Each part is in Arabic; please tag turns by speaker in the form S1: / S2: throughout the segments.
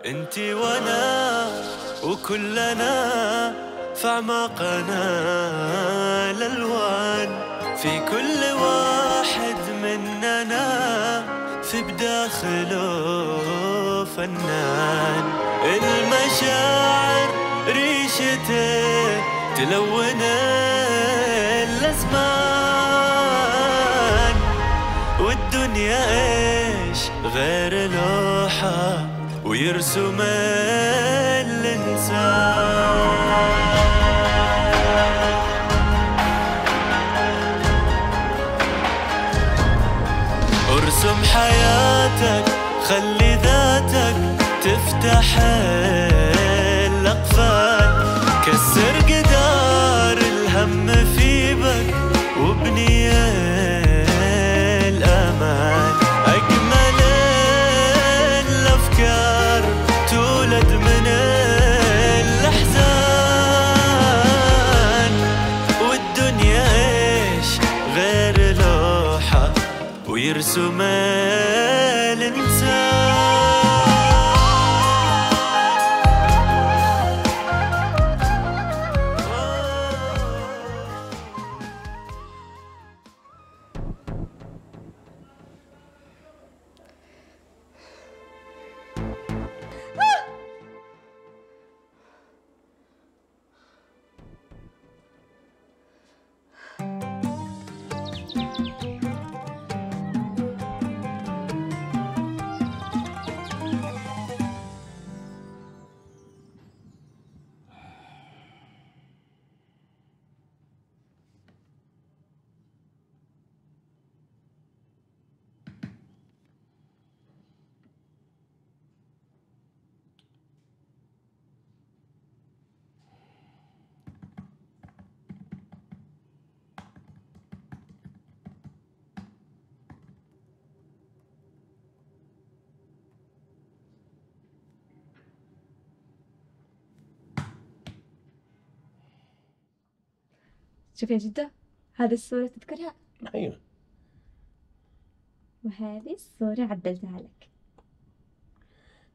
S1: انتي وانا وكلنا في اعماقنا الالوان، في كل واحد مننا في بداخله فنان. المشاعر ريشته تلون الازمان، والدنيا ايش غير لوحة ويرسم الإنسان. ارسم حياتك، خلي ذاتك تفتح الأقفال، كسر جدار الهم في بك وابني الأمان. أجمل الأفكار تولد من الأحزان، والدنيا إيش غير لوحة ويرسم الإنسان.
S2: شوف يا جدة، هذه الصورة تذكرها؟
S3: ايوه،
S2: وهذه الصورة عدلتها لك.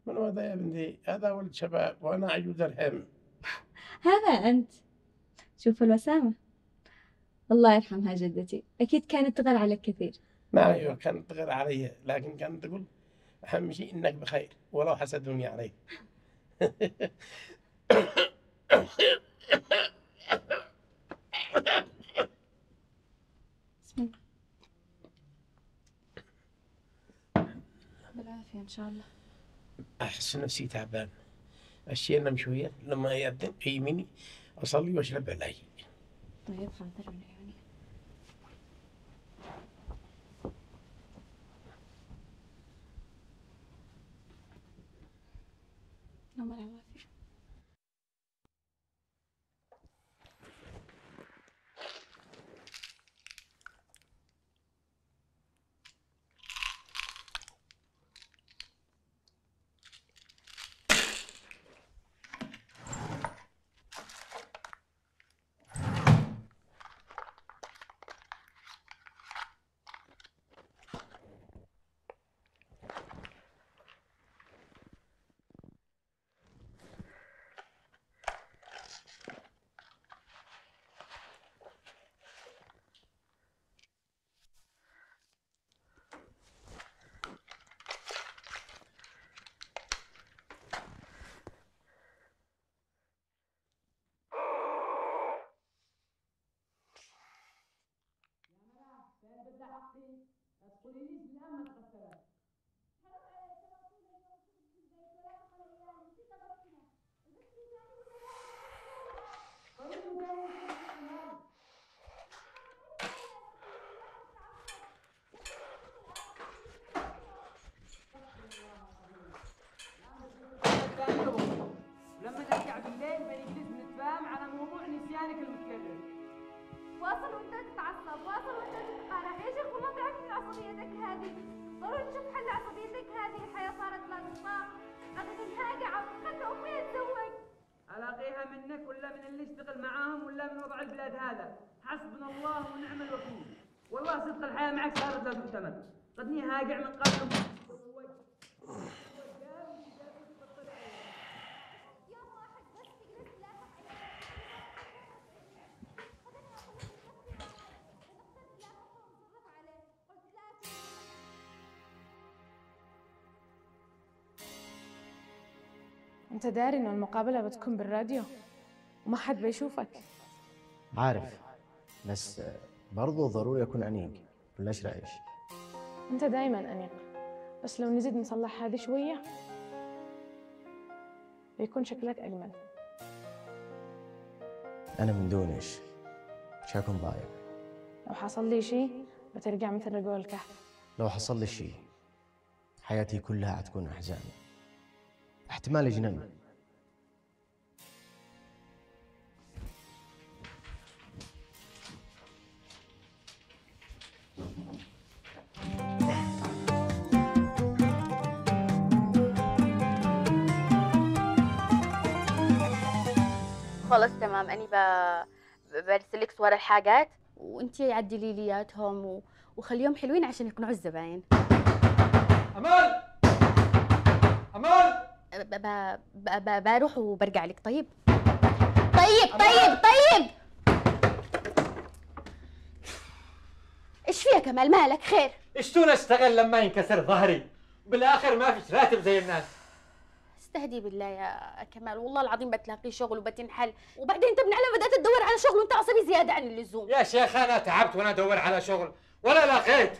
S3: من هذا يا بنتي؟ هذا ولد شباب وانا عجوز الهم.
S2: هذا أنت. شوف الوسامة، الله يرحمها جدتي، أكيد كانت تغير عليك كثير.
S3: ما ايوه كانت تغير علي، لكن كانت تقول اهم شيء انك بخير ولو حسدوني عليك.
S2: بسم الله. بالعافية إن شاء الله.
S3: احس نفسي تعبان، الشيء انام شويه لما يأذن في يميني اصلي واشرب علاج.
S2: طيب حاضر من عيوني. نوم على العافية.
S4: ولما نرجع بالليل بنجلس نتفاهم على موضوع نسيانك المتكرر.
S5: واصل وانت تتعصب، واصل وانت تتقارع، يا شيخ والله ضعفت من عصبيتك هذه، ضروري تشوف حل عصبيتك هذه، الحياة صارت لا نطاق، لقيت الهاقعة وخلي أمي أتزوج.
S4: ألاقيها منك ولا من اللي يشتغل معاهم ولا من وضع البلاد هذا؟ حسبنا الله ونعم الوكيل. والله صدق الحياة معك صارت لا تؤتمن، قدني هاقع من قبل.
S6: انت داري انه المقابلة بتكون بالراديو وما حد بيشوفك؟
S7: عارف، بس برضو ضروري أكون أنيق ولا إيش رأيك؟
S6: انت دايما انيق، بس لو نزيد نصلح هذه شوية بيكون شكلك اجمل.
S7: أنا من دونش مش هكون ضايع.
S6: لو حصل لي شيء بترجع مثل رجول الكهف.
S7: لو حصل لي شيء حياتي كلها حتكون أحزان، احتمال يجنن.
S8: خلص تمام، أني برسلك صور الحاجات وأنتي عدلي لي اياهم وخليهم حلوين عشان يقنعوا الزباين.
S9: أمال أمال
S8: بروح وبرجع لك. طيب طيب ايش فيها كمال؟ مالك خير؟
S9: اشتون اشتغل لما ينكسر ظهري بالاخر ما فيش راتب زي الناس.
S8: استهدي بالله يا كمال، والله العظيم بتلاقي شغل وبتنحل، وبعدين انت ابن علم بدات تدور على شغل وانت عصبي زياده عن اللزوم.
S9: يا شيخ انا تعبت وانا ادور على شغل ولا لقيت.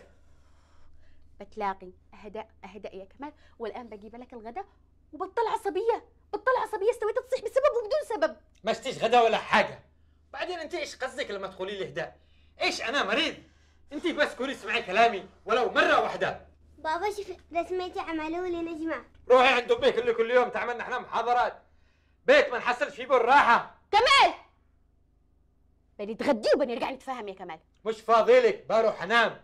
S8: بتلاقي. اهدأ يا كمال، والان بجيب لك الغداء وبطل عصبيه، استويت تصيح بسبب وبدون سبب.
S9: ما اشتيش غدا ولا حاجه. بعدين انت ايش قصدك لما تقولي لي اهداء؟ ايش انا مريض؟ انت بس كوني اسمعي كلامي ولو مره واحده.
S5: بابا شوف رسمتي عملوا لي نجمة.
S9: روحي عند امك اللي كل يوم تعملنا احنا محاضرات، بيت ما نحصلش فيه بالراحه.
S8: كمال بني تغدي وبني نرجع نتفاهم يا كمال.
S9: مش فاضيلك، بروح انام.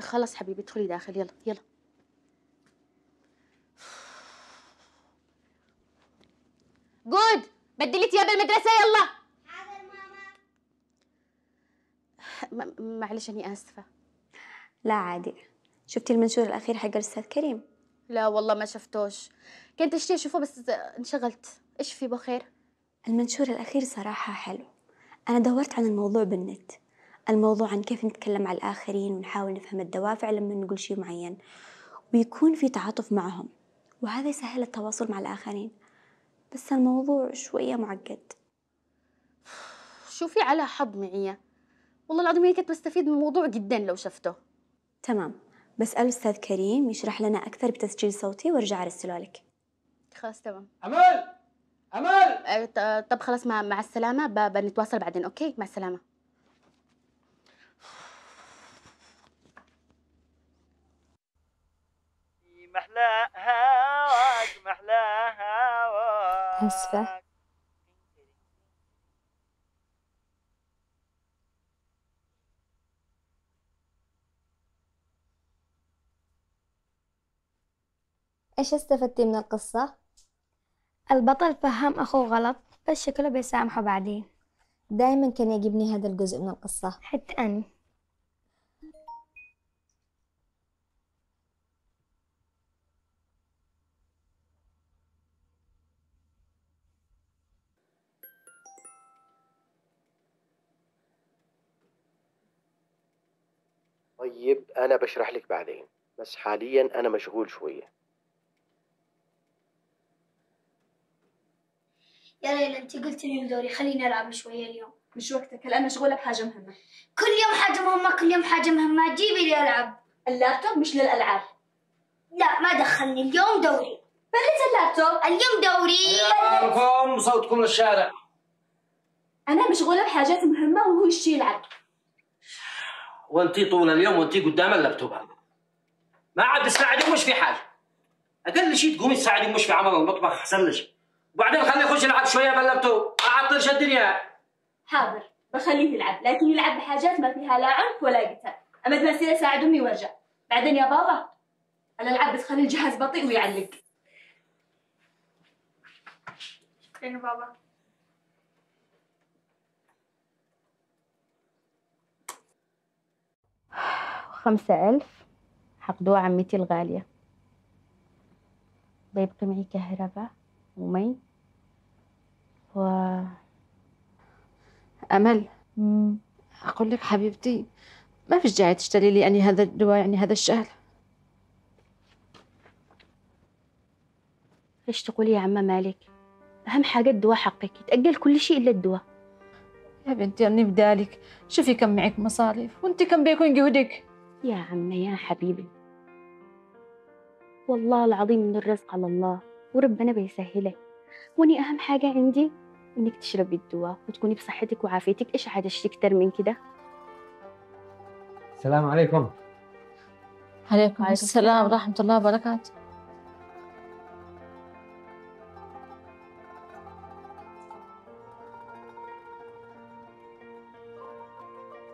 S8: خلص حبيبي ادخلي داخل، يلا جود. بدلي ثياب المدرسة يلا.
S5: حاضر ماما.
S8: معلش اني اسفة.
S2: لا عادي. شفتي المنشور الأخير حق الأستاذ كريم؟
S8: لا والله ما شفتوش، كنت اشتي اشوفه بس انشغلت. ايش في بخير؟
S2: المنشور الأخير صراحة حلو. أنا دورت عن الموضوع بالنت، الموضوع عن كيف نتكلم على الآخرين ونحاول نفهم الدوافع لما نقول شيء معين ويكون في تعاطف معهم، وهذا يسهل التواصل مع الآخرين. بس الموضوع شوية معقد.
S8: شوفي على حظ معي، والله العظيم هيك كنت بستفيد من الموضوع جدا لو شفته.
S2: تمام، بس الأستاذ كريم يشرح لنا أكثر بتسجيل صوتي وارجع أرسله لك.
S8: خلاص تمام.
S9: أمال
S8: طب خلاص مع السلامة، بنتواصل بعدين. أوكي مع السلامة.
S1: محلى هواك
S2: آسفة.
S10: إيش استفدتي من القصة؟ البطل فهم أخوه غلط بس شكله بيسامحه بعدين. دايما كان يعجبني هذا الجزء من القصة. حتى أنا.
S7: طيب أنا بشرح لك بعدين، بس حاليا أنا مشغول شوية.
S5: يا ليلى انت قلت اليوم دوري، خليني العب شويه اليوم.
S2: مش وقتك الآن، مشغولة بحاجة مهمة.
S5: كل يوم حاجه مهمه، كل يوم حاجه مهمه، جيبي لي العب.
S2: اللابتوب مش للألعاب.
S5: لا ما دخلني، اليوم دوري.
S2: بريت اللابتوب.
S5: اليوم دوري.
S3: ياكم صوتكم للشارع.
S2: أنا مشغولة بحاجات مهمة وهو يشتي يلعب.
S3: وانتي طول اليوم وانتي قدام اللابتوب هذا، ما عاد تساعدي مش في حاجه. اقل شيء تقومي تساعدي مش في عمل المطبخ احسن لك، وبعدين خليه يخش يلعب شويه باللابتوب، ما عطلش الدنيا.
S2: حاضر بخليه يلعب، لكن يلعب بحاجات ما فيها لا عنف ولا قتال. أمد ما يصير أساعد أمي وارجع. بعدين يا بابا الألعاب بتخلي الجهاز بطيء ويعلق.
S5: شكرا يا بابا.
S8: 5000 حقدوها عمتي الغالية. بيبقي معي كهرباء ومي
S2: أمل، أقول لك حبيبتي
S11: ما فيش داعي تشتري لي يعني هذا الدواء يعني هذا الشهر.
S8: ايش تقولي يا عمة مالك؟ أهم حاجة الدواء حقك، يتأجل كل شيء إلا الدواء.
S11: يا بنتي أني بدالك، شوفي كم معك مصاريف وأنت كم بيكون جهدك.
S8: يا عمة يا حبيبي، والله العظيم إن الرزق على الله وربنا بيسهلك، واني أهم حاجة عندي إنك تشربي الدواء وتكوني بصحتك وعافيتك. إيش عاد أكتر من كده؟
S9: السلام عليكم.
S11: عليكم السلام ورحمة الله وبركاته.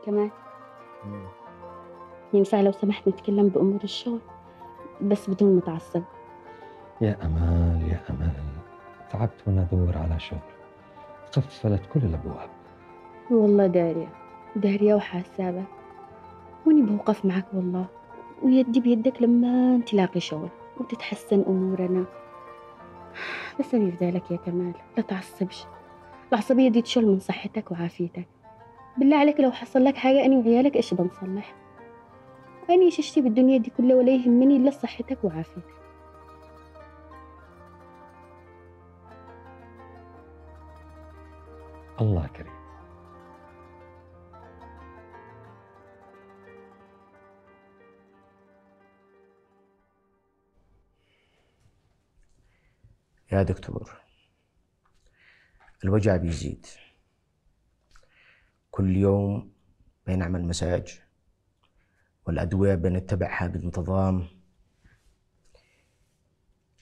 S8: كمان ينفع لو سمحت نتكلم بأمور الشغل بس بدون متعصب؟
S12: يا أمال يا أمال، تعبت وأنا أدور على شغل، قفلت كل الأبواب.
S8: والله دارية وحاسابة، واني بوقف معك والله، ويدي بيدك لما تلاقي شغل وتتحسن أمورنا. بس أنا يفدالك يا كمال لا تعصبش، العصبية دي تشل من صحتك وعافيتك. بالله عليك لو حصل لك حاجة أنا وعيالك إيش بنصلح؟ أنا إيش أشتي بالدنيا دي كلها ولا يهمني إلا صحتك وعافيتك.
S12: الله كريم.
S7: يا دكتور، الوجع بيزيد كل يوم، بنعمل مساج والأدوية بنتبعها بانتظام،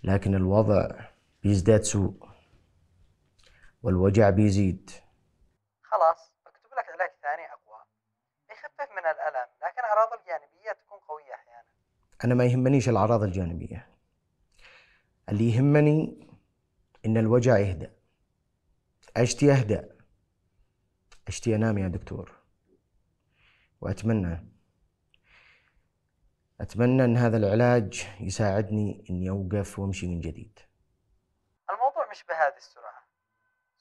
S7: لكن الوضع بيزداد سوء والوجع بيزيد.
S13: خلاص بكتب لك علاج ثاني أقوى يخفف من الألم، لكن أعراض الجانبية تكون قوية أحيانا.
S7: أنا ما يهمنيش الأعراض الجانبية، اللي يهمني إن الوجع يهدأ. أشتي أهدأ، أشتي أنام يا دكتور، وأتمنى أن هذا العلاج يساعدني إني أوقف وأمشي من جديد.
S13: الموضوع مش بهذه السرعة.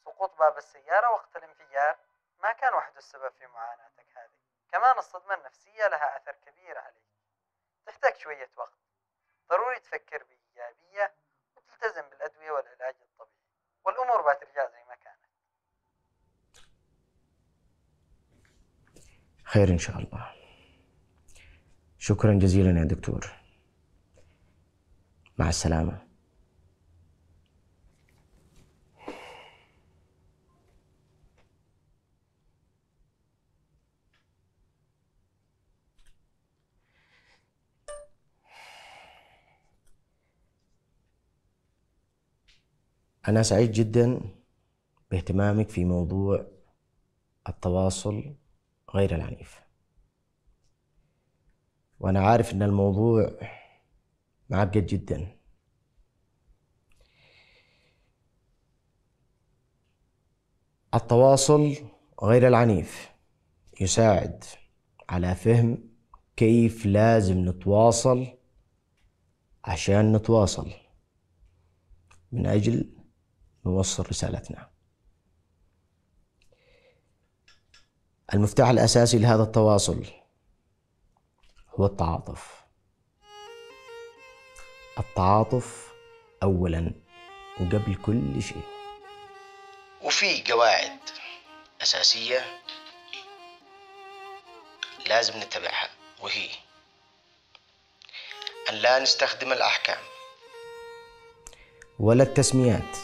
S13: سقوط باب السيارة وقت الانفجار ما كان وحده السبب في معاناتك هذه، كمان الصدمة النفسية لها أثر كبير عليك. تحتاج شوية وقت، ضروري تفكر بإيجابية وتلتزم بالأدوية والعلاج الطبيعي، والأمور بترجع زي ما كانت.
S7: خير إن شاء الله. شكرا جزيلا يا دكتور، مع السلامة. أنا سعيد جدا باهتمامك في موضوع التواصل غير العنيف، وأنا عارف أن الموضوع معقد جدا. التواصل غير العنيف يساعد على فهم كيف لازم نتواصل عشان نتواصل من أجل نوصل رسالتنا. المفتاح الأساسي لهذا التواصل هو التعاطف. التعاطف أولا وقبل كل شيء. وفي قواعد أساسية لازم نتبعها، وهي أن لا نستخدم الأحكام ولا التسميات،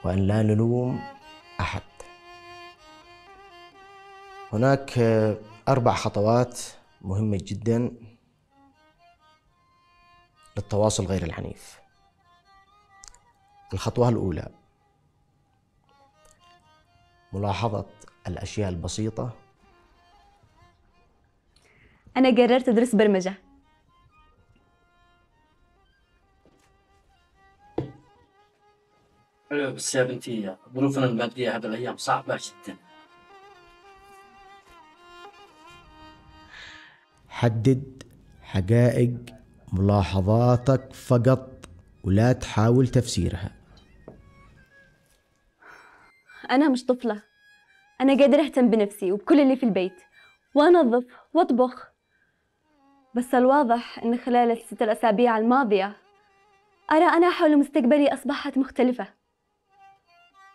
S7: وأن لا نلوم أحد. هناك 4 خطوات مهمة جدا للتواصل غير العنيف. الخطوة الأولى ملاحظة الأشياء البسيطة.
S2: أنا قررت أدرس برمجة.
S3: حلو، بس يا بنتي ظروفنا المادية هذه الأيام صعبة جدا.
S7: حدد حقائق ملاحظاتك فقط ولا تحاول تفسيرها.
S2: أنا مش طفلة، أنا قادرة أهتم بنفسي وبكل اللي في البيت، وأنظف وأطبخ. بس الواضح أن خلال ال6 أسابيع الماضية أرى أنا حول مستقبلي أصبحت مختلفة.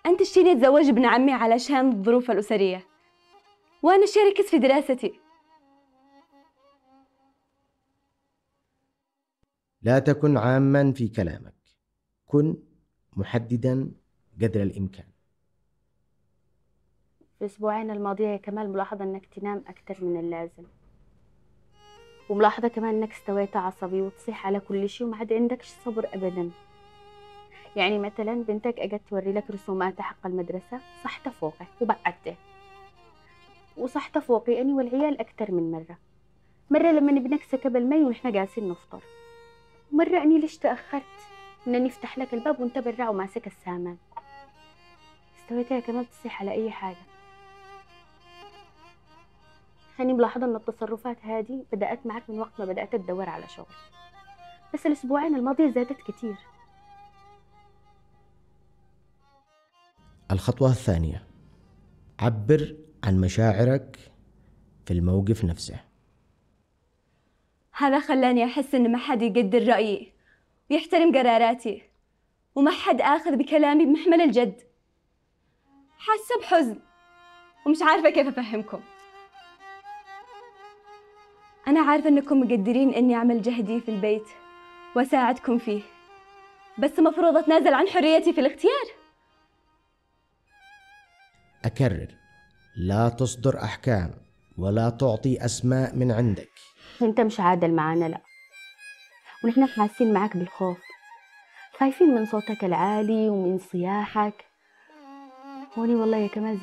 S2: أنت تشتيني أتزوج ابن عمي علشان الظروف الأسرية، وأنا شاركت في دراستي.
S7: لا تكن عاما في كلامك، كن محددا قدر الإمكان.
S8: في الأسبوعين الماضية يا كمال ملاحظة إنك تنام أكتر من اللازم، وملاحظة كمان إنك استويت عصبي وتصيح على كل شيء وما عاد عندكش صبر أبدا. يعني مثلا بنتك أجت توري لك رسومات حق المدرسة، صحت فوقي وبعدته، وصحت فوقي أني والعيال أكتر من مرة لما ابنك سكب المي ونحن جالسين نفطر، مرة أني ليش تأخرت إنني أفتح لك الباب وأنت برا وماسك السامان. استويت يا كمال تصيح على أي حاجة. أنا ملاحظة إن التصرفات هذه بدأت معك من وقت ما بدأت تدور على شغل، بس الأسبوعين الماضية زادت كتير.
S7: الخطوة الثانية: عبر عن مشاعرك في الموقف نفسه.
S2: هذا خلاني أحس إن ما حد يقدر رأيي ويحترم قراراتي، وما حد آخذ بكلامي بمحمل الجد. حاسة بحزن ومش عارفة كيف أفهمكم. أنا عارفة إنكم مقدرين إني أعمل جهدي في البيت وأساعدكم فيه، بس مفروض أتنازل عن حريتي في الاختيار.
S7: أكرر: لا تصدر أحكام ولا تعطي أسماء من عندك.
S8: أنت مش عادل معانا، لا، ونحن حاسين معك بالخوف، خايفين من صوتك العالي ومن صياحك. هوني والله يا كمال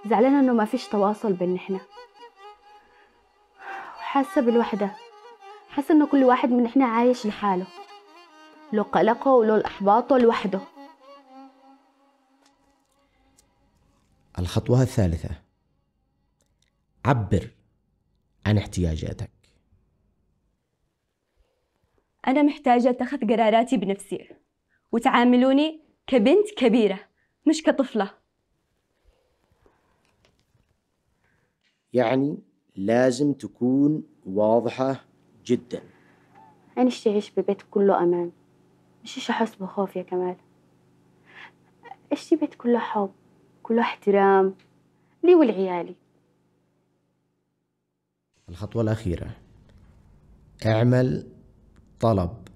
S8: زعلانة إنه ما فيش تواصل بين نحن، وحاسة بالوحدة، حاسة إنه كل واحد من نحن عايش لحاله، له قلقه وله إحباطه لوحده.
S7: الخطوة الثالثة: عبر عن احتياجاتك.
S2: أنا محتاجة أتخذ قراراتي بنفسي، وتعاملوني كبنت كبيرة مش كطفلة.
S7: يعني لازم تكون واضحة جدا.
S8: أنا تعيش ببيت كله أمان، مش أحس بخوف يا كمال. بيت كله حب، كله احترام لي ولعيالي.
S7: الخطوة الأخيرة: اعمل طلب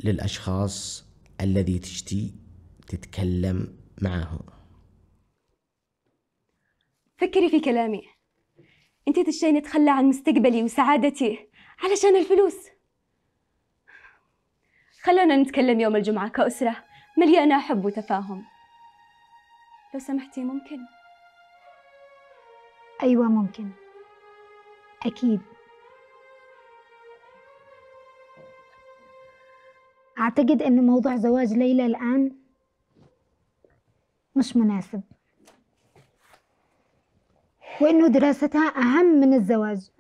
S7: للأشخاص الذي تشتي تتكلم معهم.
S2: فكري في كلامي. أنت تشتين أتخلى عن مستقبلي وسعادتي علشان الفلوس. خلونا نتكلم يوم الجمعة كأسرة مليانة حب وتفاهم. لو سمحتي ممكن؟
S5: أيوة ممكن، أكيد. أعتقد أن موضوع زواج ليلى الآن مش مناسب، وإنه دراستها أهم من الزواج.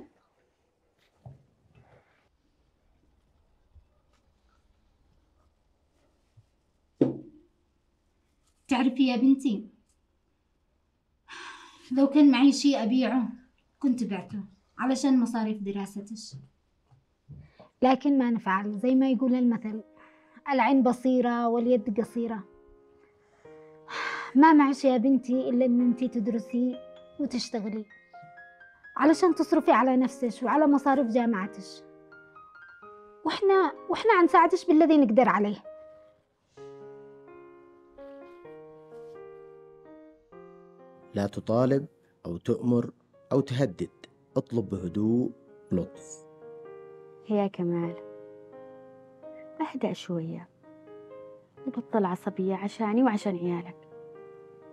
S14: تعرفي يا بنتي، لو كان معي شيء أبيعه كنت بعته علشان مصاريف دراستش،
S5: لكن ما نفعل. زي ما يقول المثل: العين بصيرة واليد قصيرة. ما معش يا بنتي إلا إن أنتي تدرسي وتشتغلي علشان تصرفي على نفسك وعلى مصاريف جامعتك، وإحنا هنساعدش بالذي نقدر عليه.
S7: لا تطالب أو تؤمر أو تهدد، اطلب بهدوء ولطف.
S8: يا كمال اهدأ شوية وبطل عصبية عشاني وعشان عيالك.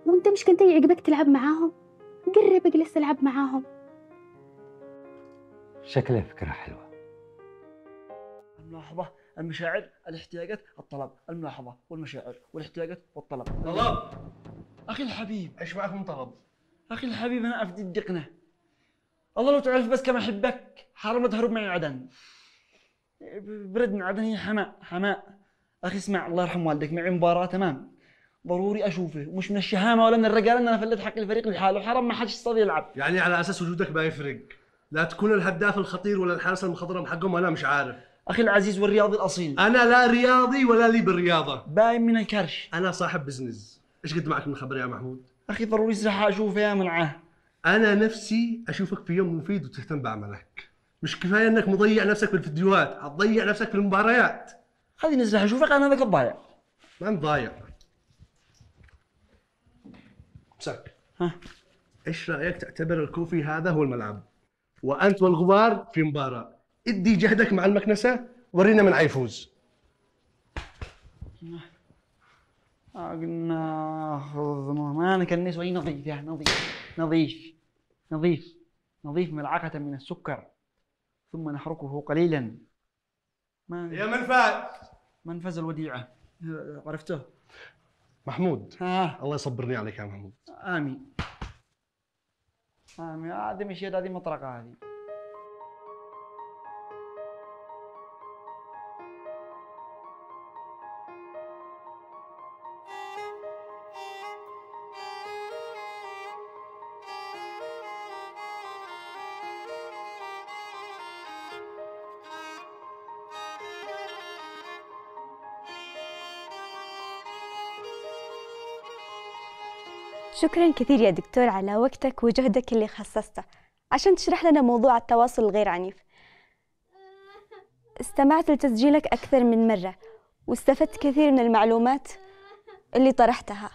S8: وانت مش كنت يعجبك تلعب معاهم؟ قرب اجلس العب معاهم.
S12: شكلها فكرة حلوة.
S1: الملاحظة، المشاعر، الاحتياجات، الطلب. الملاحظة والمشاعر والاحتياجات والطلب.
S15: طلب
S1: أخي الحبيب.
S15: ايش معكم طلب؟
S1: أخي الحبيب أنا أفدي الدقنة. الله لو تعرف بس كم أحبك، حرام تهرب معي عدن. برد من عدن هي حماء. أخي اسمع، الله يرحم والدك، معي مباراة تمام، ضروري اشوفه، ومش من الشهامه ولا من الرجال ان انا فلت حق الفريق لحاله، حرام ما حدش يستطيع يلعب.
S15: يعني على اساس وجودك ما يفرق، لا تكون الهداف الخطير ولا الحارس المخضرم حقهم، انا مش عارف.
S1: اخي العزيز والرياضي الاصيل.
S15: انا لا رياضي ولا لي بالرياضه.
S1: باين من الكرش.
S15: انا صاحب بزنس. ايش قد معك من خبر يا محمود؟
S1: اخي ضروري راح اشوفه يا منعاه.
S15: انا نفسي اشوفك في يوم مفيد وتهتم بعملك. مش كفايه انك مضيع نفسك في الفيديوهات، هتضيع نفسك في المباريات.
S1: خليني نزل اشوفك، انا هذاك الضايع.
S15: ما انت ضايع. مسك.
S1: ها؟
S15: ايش رايك تعتبر الكوفي هذا هو الملعب، وانت والغبار في مباراه، ادي جهدك مع المكنسه، ورينا من حيفوز.
S1: ناخذ ما نكنس وهي نظيف يا نظيف ملعقة من السكر، ثم نحركه قليلا.
S15: يا منفذ.
S1: منفذ الوديعة، عرفته؟
S15: محمود. الله يصبرني عليك يا محمود.
S1: آمين. هذه مش يد، هذه مطرقة هذه.
S2: شكرا كثير يا دكتور على وقتك وجهدك اللي خصصته عشان تشرح لنا موضوع التواصل الغير عنيف. استمعت لتسجيلك أكثر من مرة واستفدت كثير من المعلومات اللي طرحتها.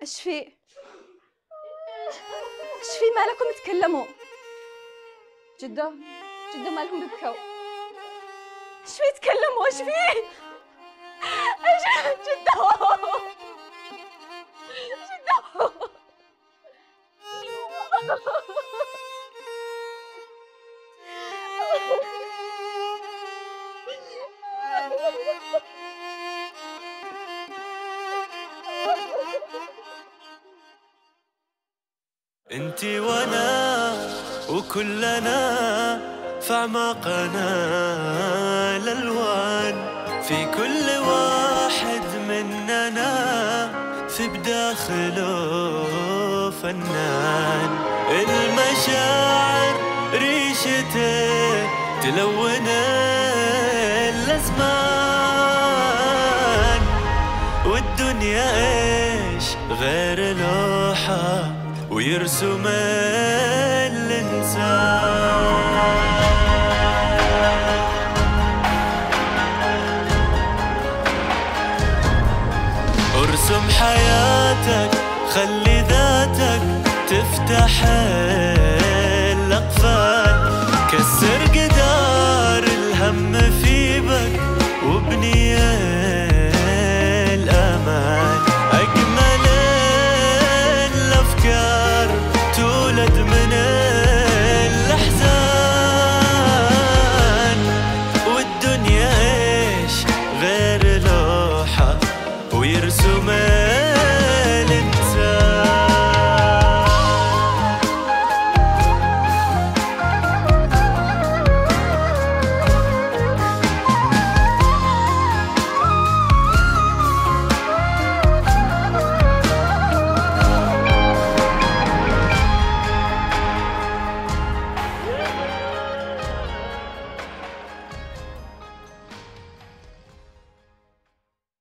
S2: ايش في؟ ايش في مالكم تكلموا؟ جدو مالهم بيبكوا؟ ايش في تكلموا؟ ايش في؟ جدو
S16: انتي وانا وكلنا في اعماقنا الالوان، في كل واحد مننا في بداخله فنان. المشاعر ريشته تلون الازمان، والدنيا ايش غير لوحة ويرسم الإنسان. ارسم حياتك، خلي ذاتك تفتح